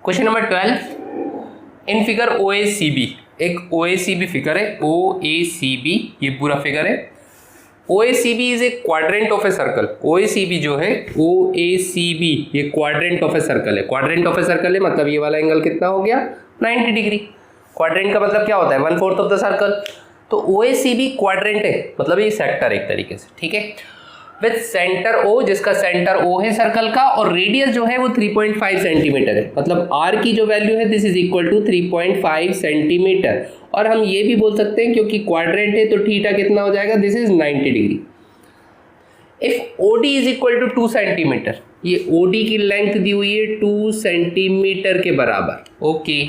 Question number 12, in figure O A C B, एक O A C B figure है, O A C B ये पूरा figure है। O A C B is a quadrant of a circle. O A C B जो है, O A C B ये quadrant of a circle है। Quadrant of a circle है मतलब ये वाला एंगल कितना हो गया 90 डिग्री। क्वाड्रेंट का मतलब क्या होता है 1/4 ऑफ द सर्कल। तो ओ ए सी बी क्वाड्रेंट है मतलब ये सेक्टर एक तरीके से, ठीक है, विथ सेंटर ओ, जिसका सेंटर ओ है सर्कल का, और रेडियस जो है वो 3.5 सेंटीमीटर है। मतलब आर की जो वैल्यू है this is equal to 3.5 centimetre. और हम ये भी बोल सकते हैं क्योंकि क्वाड्रेंट है तो थीटा कितना हो जाएगा, this is 90 degree. If OD is equal to 2 centimetre, ये ओडी की लेंथ दी हुई है 2 सेंटीमीटर के बराबर। Okay,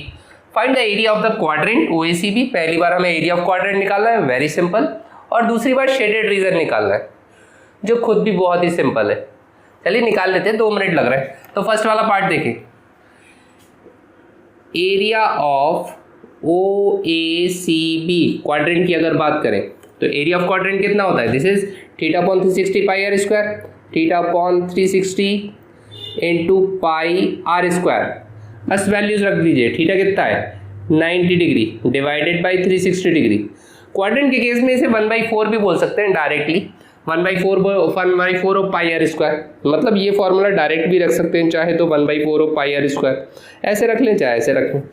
find the area of the quadrant O A C B. पहली बार हमें एरिया ऑफ क्वाड्रेंट निकालना है, वेरी सिंपल। और दूसरी बार शेडेड रीजन निकालना है, जो खुद भी बहुत ही सिंपल है। चलिए निकाल लेते हैं, 2 मिनट लग रहा है। तो फर्स्ट वाला पार्ट देखें, area of O A C B quadrant की अगर बात करें तो एरिया ऑफ क्वाड्रेंट कितना होता है, this is theta upon 360 pi r square, theta upon 360 into pi r square. बस वैल्यूज रख दीजिए, थीटा कितना है 90 degree divided by 360 degree. Quadrant के केस में इसे 1/4 भी बोल सकते हैं directly, 1/4 of pi r square. मतलब ये फॉर्मूला डायरेक्ट भी रख सकते हैं, चाहे तो 1/4 ऑफ पाई आर स्क्वायर ऐसे रख लें, चाहे ऐसे रख लें,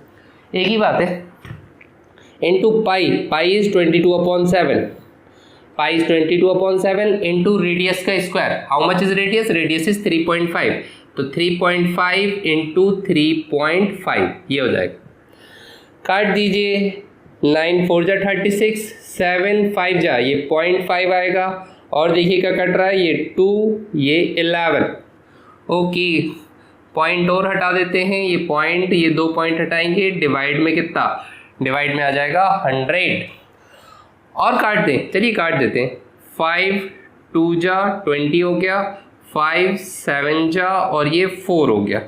एक ही बात है। Into pi is 22/7, pi is 22/7 into radius का square. How much is radius, radius is 3.5, तो 3.5 इंटू 3.5 ये हो जाएगा। काट दीजिए, 9 4 जा 36, 7 5 जा ये 0.5 आएगा, और देखिए क्या कट रहा है, ये 2 ये 11। ओके, पॉइंट और हटा देते हैं, ये पॉइंट, ये 2 पॉइंट हटाएंगे, डिवाइड में कितना, डिवाइड में आ जाएगा 100। और काट दें, चलिए काट देते हैं, 5 2 जा 20 हो गया, 5 7 जा और ये 4 हो गया,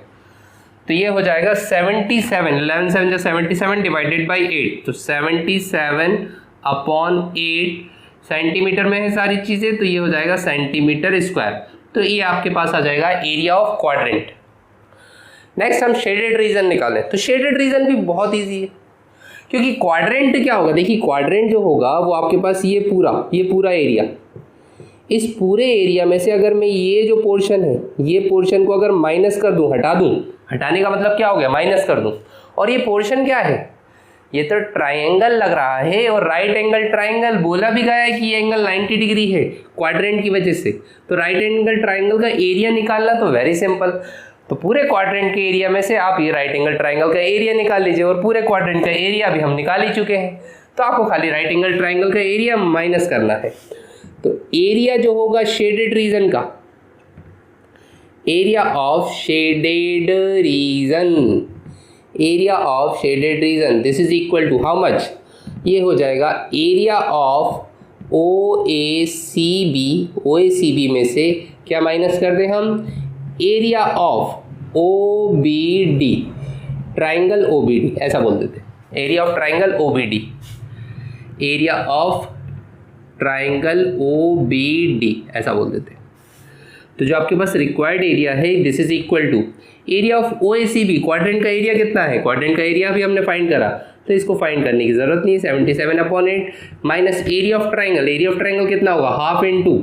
तो ये हो जाएगा 77, 11 7 जा 77 डिवाइडेड बाई 8, तो 77/8 सेंटीमीटर में है सारी चीज़ें, तो ये हो जाएगा सेंटीमीटर स्क्वायर। तो ये आपके पास आ जाएगा एरिया ऑफ क्वाड्रेंट। नेक्स्ट हम शेडेड रीजन निकालें, तो शेडेड रीजन भी बहुत इजी है, क्योंकि क्वाड्रेंट क्या होगा, देखिए क्वाड्रेंट जो होगा वो आपके पास ये पूरा एरिया, इस पूरे एरिया में से अगर मैं ये जो पोर्शन है, ये पोर्शन को अगर माइनस कर दूं, हटा दूं, हटाने का मतलब क्या हो गया, माइनस कर दूं, और ये पोर्शन क्या है, ये तो ट्राइंगल लग रहा है, और राइट एंगल ट्राइंगल बोला भी गया है कि ये एंगल 90 डिग्री है क्वाड्रेंट की वजह से। तो राइट एंगल ट्राइंगल का एरिया निकालना तो वेरी सिंपल, तो पूरे क्वाड्रेंट के एरिया में से आप ये राइट एंगल ट्राइंगल का एरिया निकाल लीजिए, और पूरे क्वाड्रेंट का एरिया भी हम निकाल ही चुके हैं, तो आपको खाली राइट एंगल ट्राइंगल का एरिया माइनस करना है। तो एरिया जो होगा शेडेड रीजन का, area of shaded region, area of shaded region this is equal to how much, ये हो जाएगा area of O A C B में से क्या माइनस कर दें हम, area of O B D, triangle O B D ऐसा बोल देते, area of triangle O B D, area of triangle O B D ऐसा बोल देते। तो जो आपके पास रिक्वायर्ड एरिया है this is equal to area of O A C B, quadrant का एरिया कितना है, क्वाड्रेंट का एरिया भी हमने फाइंड करा, तो इसको फाइंड करने की जरूरत नहीं है, 77/8 minus area of triangle, area of triangle कितना होगा, हाफ इंटू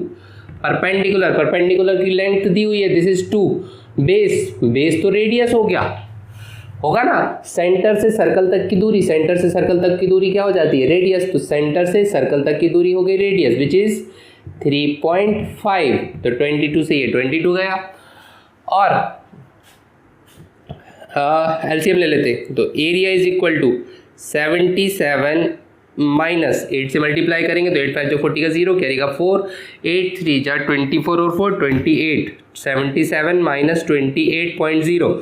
परपेंडिकुलर की लेंथ दी हुई है दिस इज 2, बेस तो रेडियस हो गया होगा ना, सेंटर से सर्कल तक की दूरी, सेंटर से सर्कल तक की दूरी क्या हो जाती है, रेडियस, तो सेंटर से सर्कल तक की दूरी हो गई रेडियस विच इज 3.5, तो 22 से ये 22 गया, और एलसीएम ले लेते, तो area is equal to 77 minus 8 से मल्टीप्लाई करेंगे तो 8 5 जो 40 का 0 कैरी का 4, 8 3 जा 24 और 4 28, 77 माइनस 28.0,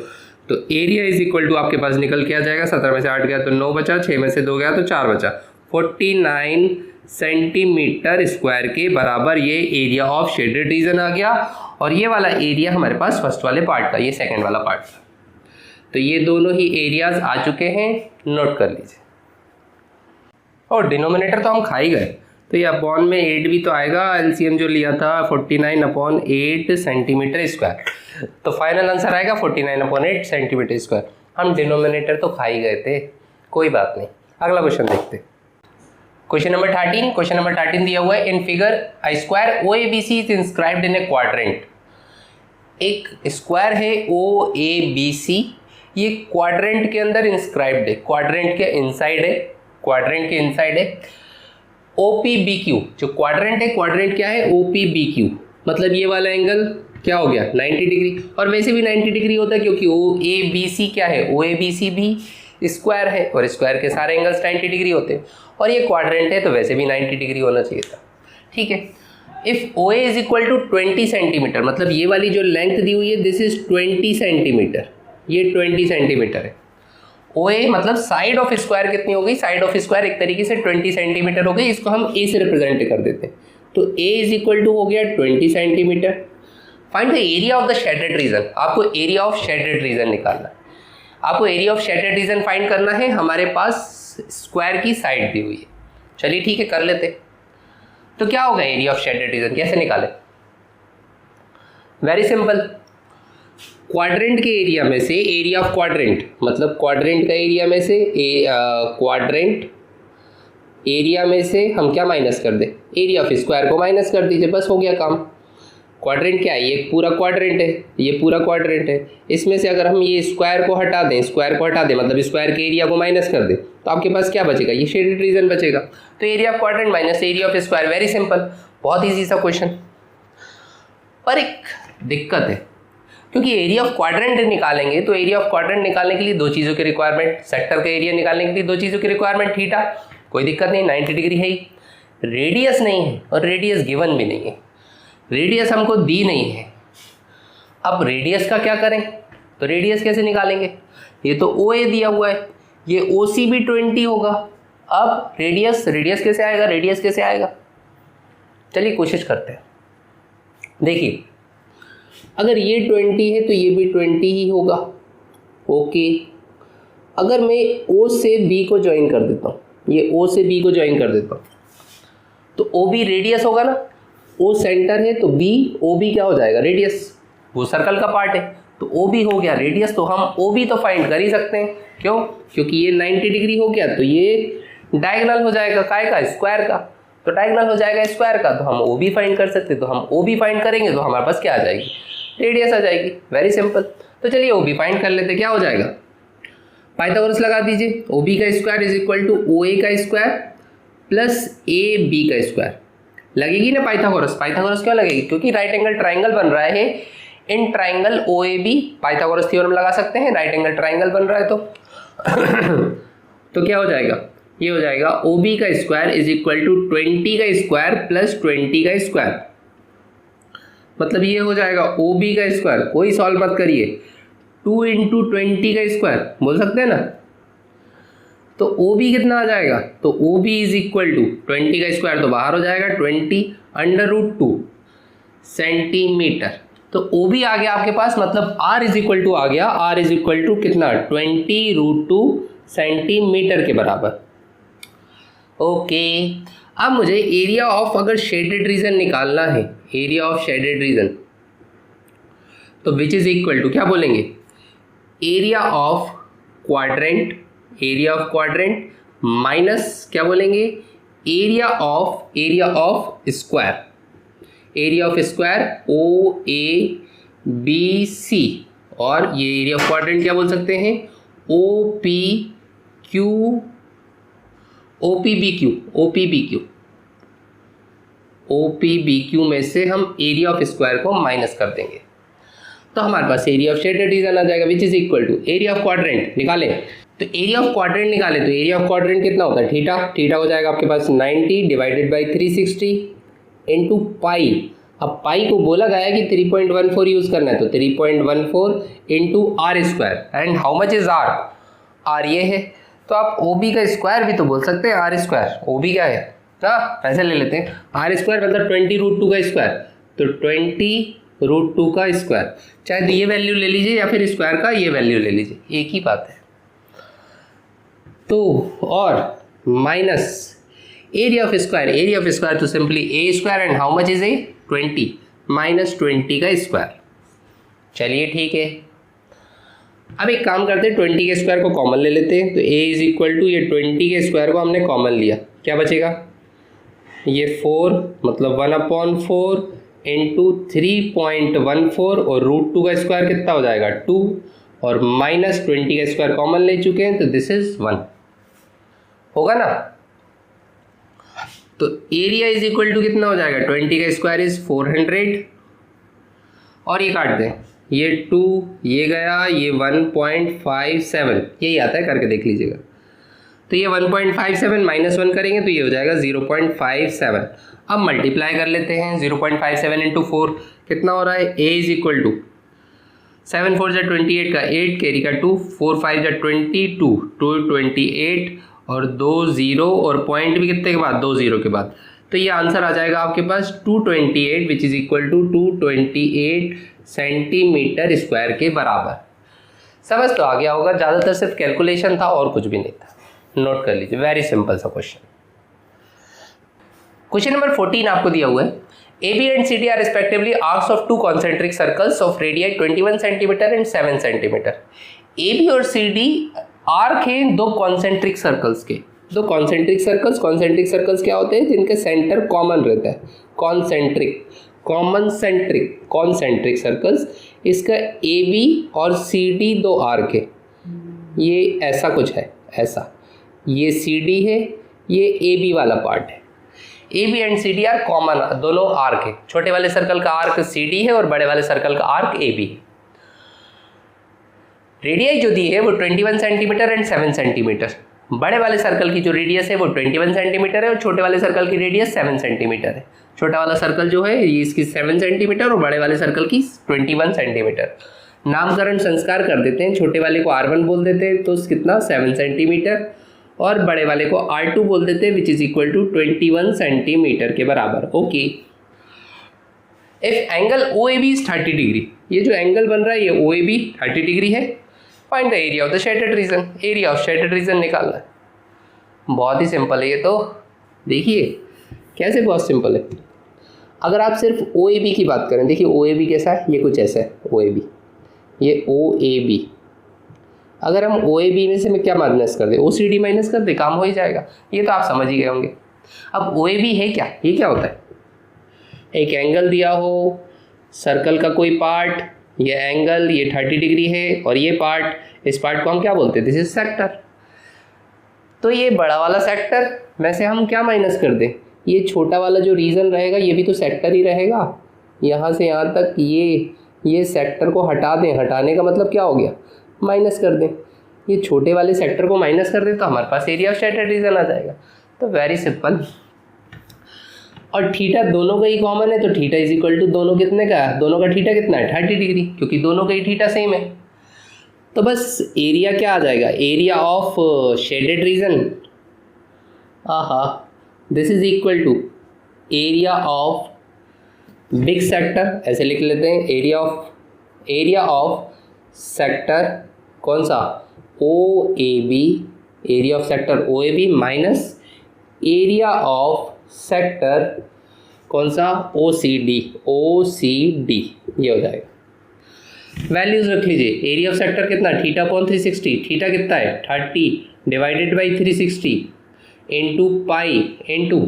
तो एरिया इज इक्वल टू आपके पास निकल के आ जाएगा, 17 में से 8 गया तो 9 बचा, 6 में से 2 गया तो 4 बचा, 49 सेंटीमीटर स्क्वायर के बराबर ये एरिया ऑफ शेडेड रीजन आ गया। और ये वाला एरिया हमारे पास फर्स्ट वाले पार्ट का, ये सेकंड वाला पार्ट था, तो ये दोनों ही एरियाज आ चुके हैं, नोट कर लीजिए। और डिनोमिनेटर तो हम खा ही गए, तो ये अपॉन में 8 भी तो आएगा, एलसीएम जो लिया था 49/8 सेंटीमीटर स्क्वायर, तो फाइनल आंसर आएगा 49/8 सेंटीमीटर स्क्वायर। हम डिनोमिनेटर तो खा ही गए थे, कोई बात नहीं। अगला क्वेश्चन देखते हैं। क्वेश्चन नंबर 13, क्वेश्चन नंबर 13 दिया हुआ है, in figure a square OABC is inscribed in A quadrant. एक स्क्वायर है OABC, ये क्वाड्रेंट के अंदर इंस्क्राइब्ड है, क्वाड्रेंट के इनसाइड है, क्वाड्रेंट के इनसाइड है। OPBQ, जो क्वाड्रेंट है, क्वाड्रेंट क्या है, OPBQ, मतलब ये वाला एंगल क्या हो गया 90 डिग्री, और वैसे भी 90 डिग्री होता है क्योंकि OABC क्या है, OABC भी स्क्वायर है और स्क्वायर के सारे एंगल्स 90 डिग्री होते हैं, और ये क्वाड्रेंट है तो वैसे भी 90 डिग्री होना चाहिए था। ठीक है, if OA is equal to 20 centimetre, मतलब ये वाली जो लेंथ दी हुई है दिस इज 20 सेंटीमीटर, ये 20 सेंटीमीटर है। OA मतलब साइड ऑफ स्क्वायर कितनी हो गई, साइड ऑफ स्क्वायर एक तरीके से 20 सेंटीमीटर हो गई, इसको हम A से रिप्रेजेंट कर देते हैं। तो A इज इक्वल टू हो गया 20 centimetre. Find the area of the shaded reason, आपको एरिया ऑफ शेडेड रीजन निकालना है, आपको area of shaded reason find करना है। हमारे पास स्क्वायर की साइड दी हुई है, चलिए ठीक है कर लेते। तो क्या होगा एरिया ऑफ शेडेड रीजन, कैसे निकालें? वेरी सिंपल, क्वाड्रेंट के एरिया में से एरिया ऑफ क्वाड्रेंट, मतलब क्वाड्रेंट का एरिया में से क्वाड्रेंट एरिया में से हम क्या माइनस कर दें, एरिया ऑफ स्क्वायर को माइनस कर दीजिए, बस हो गया काम। क्वाड्रेंट क्या है, ये पूरा क्वाड्रेंट है, ये पूरा क्वाड्रेंट है, इसमें से अगर हम ये स्क्वायर को हटा दें, स्क्वायर को हटा दें मतलब स्क्वायर के एरिया को माइनस कर दें, तो आपके पास क्या बचेगा, ये शेडेड रीजन बचेगा। तो area of quadrant minus area of square, very simple, बहुत ईजी सा क्वेश्चन। पर एक दिक्कत है, क्योंकि एरिया ऑफ क्वाड्रेंट निकालेंगे तो एरिया ऑफ क्वाड्रेंट निकालने के लिए दो चीज़ों की रिक्वायरमेंट, सेक्टर का एरिया निकालने के लिए दो चीज़ों की रिक्वायरमेंट, थीटा कोई दिक्कत नहीं 90 डिग्री है ही, रेडियस नहीं है और रेडियस गिवन भी नहीं है, रेडियस हमको दी नहीं है। अब रेडियस का क्या करें, तो रेडियस कैसे निकालेंगे, ये तो OA दिया हुआ है, ये OC भी 20 होगा। अब रेडियस कैसे आएगा, रेडियस कैसे आएगा, चलिए कोशिश करते हैं। देखिए अगर ये 20 है तो ये भी 20 ही होगा, ओके। अगर मैं O से B को ज्वाइन कर देता हूँ, ये O से B को ज्वाइन कर देता हूँ, तो OB रेडियस होगा ना, O सेंटर है तो OB क्या हो जाएगा, रेडियस, वो सर्कल का पार्ट है तो OB हो गया रेडियस। तो हम OB तो फाइंड कर ही सकते हैं, क्यों, क्योंकि ये 90 डिग्री हो गया तो ये डायगोनल हो जाएगा काय का, स्क्वायर का, तो डायगोनल हो जाएगा स्क्वायर का, तो हम OB फाइंड कर सकते हैं। तो हम OB फाइंड करेंगे तो हमारे पास क्या आ जाएगी, रेडियस आ जाएगी, वेरी सिंपल। तो चलिए OB फाइंड कर लेते, क्या हो जाएगा, पाइथागोरस लगा दीजिए, OB का square is equal to OA का स्क्वायर प्लस AB का स्क्वायर, लगेगी ना पाइथागोरस, पाइथागोरस क्यों लगेगी, क्योंकि राइट एंगल ट्राइंगल बन रहा है, in triangle OAB Pythagoras theorem लगा सकते हैं, राइट एंगल ट्राइंगल बन रहा है तो क्या हो जाएगा, ये हो जाएगा OB का स्क्वायर इज इक्वल टू 20 का स्क्वायर प्लस 20 का स्क्वायर, मतलब ये हो जाएगा OB का स्क्वायर, कोई सॉल्व मत करिए, 2 इंटू 20 का स्क्वायर बोल सकते हैं ना, तो OB कितना आ जाएगा, तो OB इज इक्वल टू 20 का स्क्वायर तो बाहर हो जाएगा 20 अंडर रूट 2 सेंटीमीटर, तो OB आ गया आपके पास, मतलब R इज इक्वल टू आ गया, R इज इक्वल टू कितना 20 रूट 2 सेंटीमीटर के बराबर। ओके, अब मुझे एरिया ऑफ अगर शेडेड रीजन निकालना है, एरिया ऑफ शेडेड रीजन, तो विच इज इक्वल टू क्या बोलेंगे, area of quadrant, area of quadrant minus क्या बोलेंगे, area of square, area of square OABC, और ये एरिया ऑफ क्वाड्रेंट क्या बोल सकते हैं, OPBQ में से हम एरिया ऑफ स्क्वायर को माइनस कर देंगे, तो हमारे पास एरिया ऑफ शेडेड रीजन आ जाएगा, which is equal to area of quadrant निकालें, तो एरिया ऑफ क्वाड्रेंट निकालें, तो एरिया ऑफ क्वाड्रेंट कितना होता है, थीटा हो जाएगा आपके पास 90 डिवाइडेड बाई 360 इंटू पाई। अब पाई को बोला गया कि 3.14 यूज करना है, तो 3.14 into r square, and how much is r ये है, तो आप OB का स्क्वायर भी तो बोल सकते हैं, आर स्क्वायर, OB क्या है ना, ऐसे ले लेते हैं, आर स्क्वायर मतलब 20 रूट 2 का स्क्वायर, तो 20 रूट 2 का स्क्वायर, चाहे तो ये वैल्यू ले लीजिए या फिर स्क्वायर का ये वैल्यू ले लीजिए, एक ही बात है। तो और माइनस एरिया ऑफ स्क्वायर तो simply A square, and how much is A 20 minus 20 का स्क्वायर, चलिए ठीक है। अब एक काम करते हैं, 20 के स्क्वायर को कॉमन ले लेते हैं। तो a इज इक्वल टू ये 20 के स्क्वायर को हमने कॉमन लिया, क्या बचेगा, ये 4 मतलब 1/4 इंटू 3.14 और √2 का स्क्वायर कितना हो जाएगा 2 और माइनस 20 का स्क्वायर कॉमन ले चुके हैं तो दिस इज 1 होगा ना। तो एरिया इज इक्वल टू कितना हो जाएगा, 20 का स्क्वायर इज 400 और ये काट दें, ये 2 ये गया, ये 1.57 यही आता है, करके देख लीजिएगा। तो ये 1.57 माइनस 1 करेंगे तो ये हो जाएगा 0.57। अब मल्टीप्लाई कर लेते हैं, 0.57 इंटू 4 कितना हो रहा है, a इज इक्वल टू 7 4 जा 28 का 8 कैरी का 2 4 5 जा 22 2 28 और 2 0 और पॉइंट भी कितने के बाद 2 0 के बाद। तो ये आंसर आ जाएगा आपके पास 228 which is equal to 228 centimetre square के बराबर। समझ तो आ गया होगा, ज़्यादातर सिर्फ कैलकुलेशन था और कुछ भी नहीं था। नोट कर लीजिए, वेरी सिंपल सा क्वेश्चन। क्वेश्चन नंबर 14 आपको दिया हुआ है, AB and CD are respectively arcs of 2 concentric circles of radii 21 centimetre and 7 centimetre. AB और CD आर्क हैं दो कॉन्सेंट्रिक सर्कल्स के। दो कॉन्सेंट्रिक सर्कल्स क्या होते हैं, जिनके सेंटर कॉमन रहता है, कॉन्सेंट्रिक सर्कल्स। इसका AB और CD दो आर्क है, ये ऐसा कुछ है, ऐसा ये CD है, ये AB वाला पार्ट है। AB and CD are common, दोनों आर्क है। छोटे वाले सर्कल का आर्क CD है और बड़े वाले सर्कल का आर्क AB है। रेडियस जो दी है वो 21 सेंटीमीटर एंड 7 सेंटीमीटर। बड़े वाले सर्कल की जो रेडियस है वो 21 सेंटीमीटर है और छोटे वाले सर्कल की रेडियस 7 सेंटीमीटर है। छोटा वाला सर्कल जो है ये इसकी 7 सेंटीमीटर और बड़े वाले सर्कल की 21 सेंटीमीटर। नामकरण संस्कार कर देते हैं, छोटे वाले को R1 बोल देते हैं तो कितना 7 सेंटीमीटर और बड़े वाले को R2 बोल देते हैं which is equal to 21 centimetre के बराबर। Okay, if angle OAB is 30 degree, ये जो एंगल बन रहा है ये OAB 30 डिग्री है। Find the area of the shaded region, area of shaded region निकालना है। बहुत ही सिंपल है ये तो, देखिए कैसे बहुत सिंपल है। अगर आप सिर्फ OAB की बात करें, देखिए OAB कैसा है, ये कुछ ऐसा है OAB, ये OAB। अगर हम OAB में से मैं क्या माइनस कर दे, OCD माइनस कर दे, काम हो ही जाएगा। ये तो आप समझ ही गए होंगे। अब OAB है क्या, ये क्या होता है, एक एंगल दिया हो, सर्कल का कोई पार्ट, ये एंगल ये 30 डिग्री है और ये पार्ट, इस पार्ट को हम क्या बोलते हैं, दिस इज सेक्टर। तो ये बड़ा वाला सेक्टर में से हम क्या माइनस कर दें, ये छोटा वाला जो रीजन रहेगा ये भी तो सेक्टर ही रहेगा। यहाँ से यहाँ तक ये सेक्टर को हटा दें, हटाने का मतलब क्या हो गया, माइनस कर दें। ये छोटे वाले सेक्टर को माइनस कर दें तो हमारे पास एरिया ऑफ शेडेड रीजन आ जाएगा। तो वेरी सिंपल। और थीटा दोनों का ही कॉमन है तो थीटा इज इक्वल टू दोनों कितने का है, दोनों का थीटा कितना है 30 डिग्री, क्योंकि दोनों का ही थीटा सेम है। तो बस एरिया क्या आ जाएगा, area of shaded region, this is equal to area of big sector, ऐसे लिख लेते हैं, एरिया ऑफ सेक्टर कौन सा OAB, area of sector OAB minus area of sector कौन सा OCD, ये हो जाएगा। वैल्यूज रख लीजिए, एरिया ऑफ सेक्टर कितना थीटा अपॉन 360, थीटा कितना है 30 divided by 360 into pi into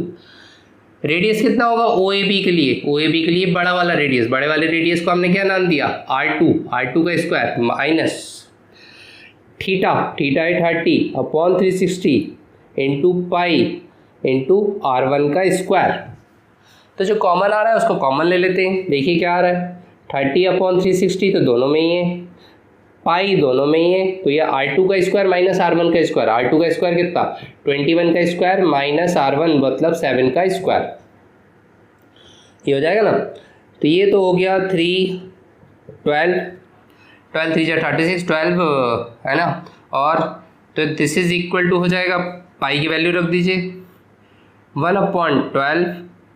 radius कितना होगा OAB के लिए बड़ा वाला रेडियस, बड़े वाले रेडियस को हमने क्या नाम दिया R2 का स्क्वायर माइनस थीटा है 30 upon 360 into pi into R1 का स्क्वायर। तो जो कॉमन आ रहा है उसको कॉमन ले लेते हैं। देखिए क्या आ रहा है 30 अपॉन 360 तो दोनों में ही है, पाई दोनों में ही है, तो ये R2 का स्क्वायर माइनस R1 का स्क्वायर, R2 का स्क्वायर कितना 21 का स्क्वायर माइनस R1 मतलब 7 का स्क्वायर, ये हो जाएगा ना। तो ये तो हो गया 12 3 जा 36 12 है ना। और तो दिस इज इक्वल टू हो जाएगा, पाई की वैल्यू रख दीजिए 1/12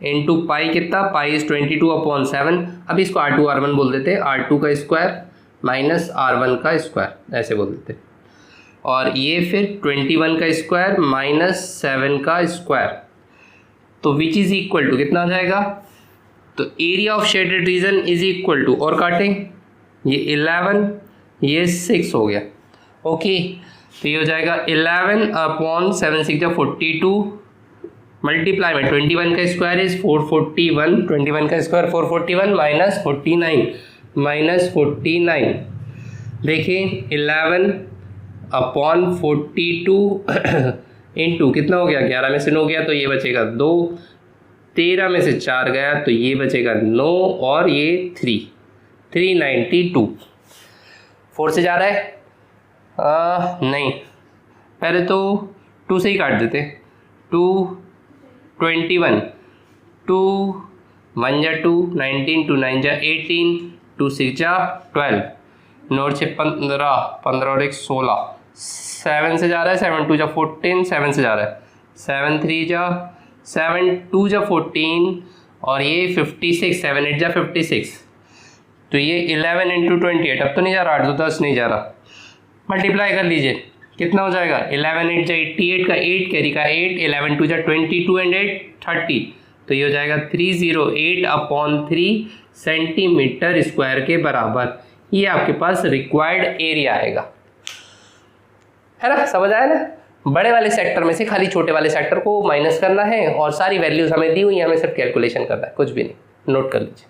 इंटू पाई कितना, पाई इज 22/7। अब इसको R2 R1 बोल देते हैं, R2 का स्क्वायर माइनस R1 का स्क्वायर ऐसे बोल देते हैं। और ये फिर 21 का स्क्वायर माइनस 7 का स्क्वायर, तो विच इज़ इक्वल टू कितना आ जाएगा, तो area of shaded region is equal to, और काटें ये 11 ये 6 हो गया। ओके, तो ये हो जाएगा 11/7 मल्टीप्लाई में 21 का स्क्वायर इज 441, 21 का स्क्वायर 441 माइनस 49 देखिए 11/42 इंटू कितना हो गया, 11 में से 9 गया तो ये बचेगा 2, 13 में से 4 गया तो ये बचेगा 9 और ये 392। 4 से जा रहा है नहीं, पहले तो 2 से ही काट देते। 221, 2 1 जा 2, 19, 2 9 जा 18, 2 6 जा 12, 9 6 15, 15 और 1 16, 7 से जा रहा है, 7 2 जा 14, 7 से जा रहा है, 7 3 जा 7 2 जा 14 और ये 56, 7 8 जा 56, तो ये 11 इंटू 28, अब तो नहीं जा रहा, 8 तो 10 नहीं जा रहा, मल्टीप्लाई कर लीजिए कितना हो जाएगा, 11 8 जा 88 का 8 कैरी का 8, 11 2 जा 22 एंड 8 30, तो ये हो जाएगा 308/3 सेंटीमीटर स्क्वायर के बराबर। ये आपके पास रिक्वायर्ड एरिया आएगा, है ना, समझ आया ना। बड़े वाले सेक्टर में से खाली छोटे वाले सेक्टर को माइनस करना है और सारी वैल्यूज हमें दी हुई है, हमें सिर्फ कैलकुलेशन करना है, कुछ भी नहीं, नोट कर लीजिए।